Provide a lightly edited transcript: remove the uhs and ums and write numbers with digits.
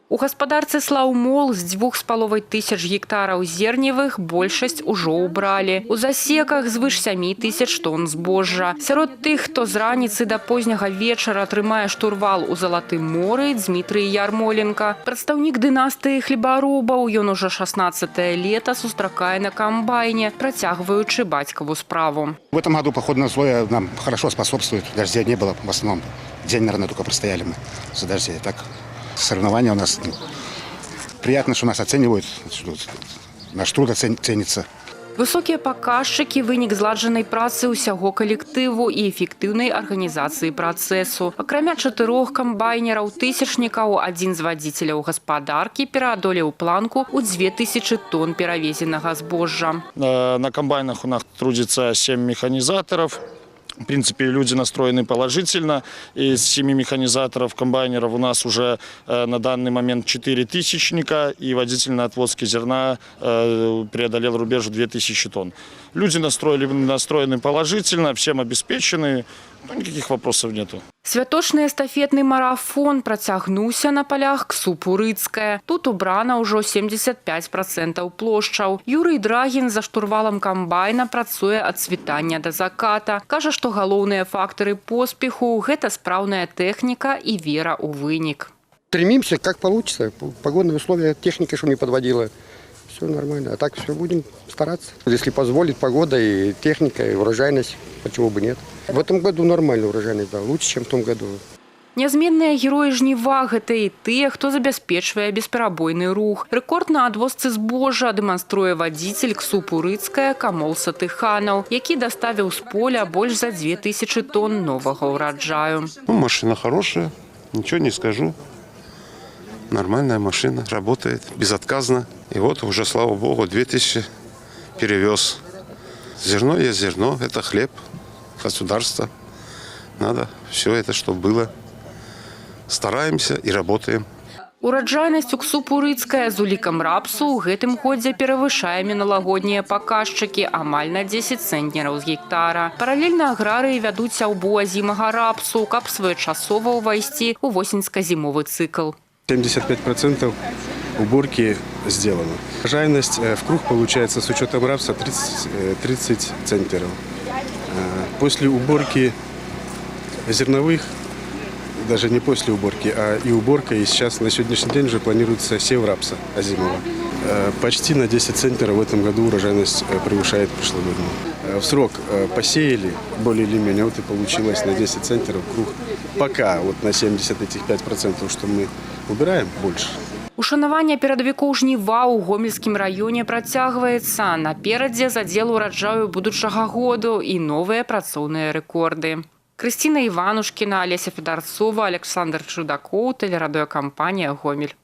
У гаспадарцы «Слаўмол» з 2500 гектараў зерневых большасць ужо ўбралі. У засеках звыш 7000 тонн збожжа. Сярод тых, хто з раніцы да позняга вечара трымае штурвал у Залатым моры, Дмітрый Ярмоленко. Прадстаўнік дынастыі хлебаробаў, ён ужо 16-е лета сустракае на камбайне, працягваючы бацькаву справу. В этом году походные условия нам хорошо способствуют. Дождя не было в основном. День, наверное, только простояли мы за дождей. Так, соревнования у нас. Приятно, что нас оценивают. Наш труд ценится. Высокія паказчыкі – вынік зладжанай працы ўсяго калектыву і эфектыўнай арганізацыі працэсу. Акрамя 4 камбайнераў-тысячнікаў, адзін з вадзіцеляў гаспадаркі пераадолеў планку ў 2000 тонн перавезенага збожжа. На комбайнах у нас трудится 7 механизаторов. В принципе, люди настроены положительно. Из 7 механизаторов, комбайнеров у нас уже на данный момент 4 тысячника, и водитель на отвозке зерна преодолел рубеж 2000 тонн. Люди настроены положительно, всем обеспечены, никаких вопросов нету. Святочны эстафетны марафон працягнуўся на полях Ксу-Пурыцкая. Тут убрана ўжо 75% плошчаў. Юрый Драгін за штурвалам камбайна працуе ад світання да заката. Кажа, што галоўныя фактары поспеху – гэта спраўная тэхніка і вера ў вынік. Стремимся, как получится. Погодные условия, техника, чтобы не подводила. Все нормально. А так все будем стараться. Если позволит погода и техника, и урожайность, почему бы нет. В этом году нормальная урожайность, да, лучше, чем в том году. Нязменныя героі жніва – гэта і тыя, хто забяспечвае бесперабойны рух. Рэкорд на адвозцы збожжа дэманструе вадзіцель Ксу-Пурыцкая Камол Сатыханаў, які даставіў з поля больш за 2000 тонн новага ўраджаю. Машина хорошая, ничего не скажу. Нормальная машина, работает безотказно. И вот уже, слава богу, 2000 перевез. Зерно есть зерно, это хлеб, государство. Надо все это, чтобы было. Стараемся и работаем. Ураджайнасць у Ксу-Пурыцкая з улікам рапсу ў гэтым годзе перавышае міналагоднія паказчыкі амаль на 10 цэнтнераў з гектара. Паралельна аграрыі вядуць сяўбу азімага рапсу, каб своечасова ўвайсці ў восеньска-зімовы цыкл. 75% уборки сделано. Урожайность в круг получается с учетом рапса 30 центнеров. После уборки зерновых, даже не после уборки, а и уборка, и сейчас на сегодняшний день уже планируется сев рапса озимого. Почти на 10 центнеров в этом году урожайность превышает прошлогоднюю. В срок посеяли более или менее, вот и получилось на 10 центнеров круг. Пока вот на 75%, что мы убираем, больше. Ушанаванне перадавікоў жніва ў Гомельскім раёне працягваецца. Наперадзе задзел ураджаю будучага году і новыя працоўныя рэкорды. Крысціна Іванушкіна, Алеся Федарцова, Александр Чудакоў, тэлерадыёкампанія «Гомель».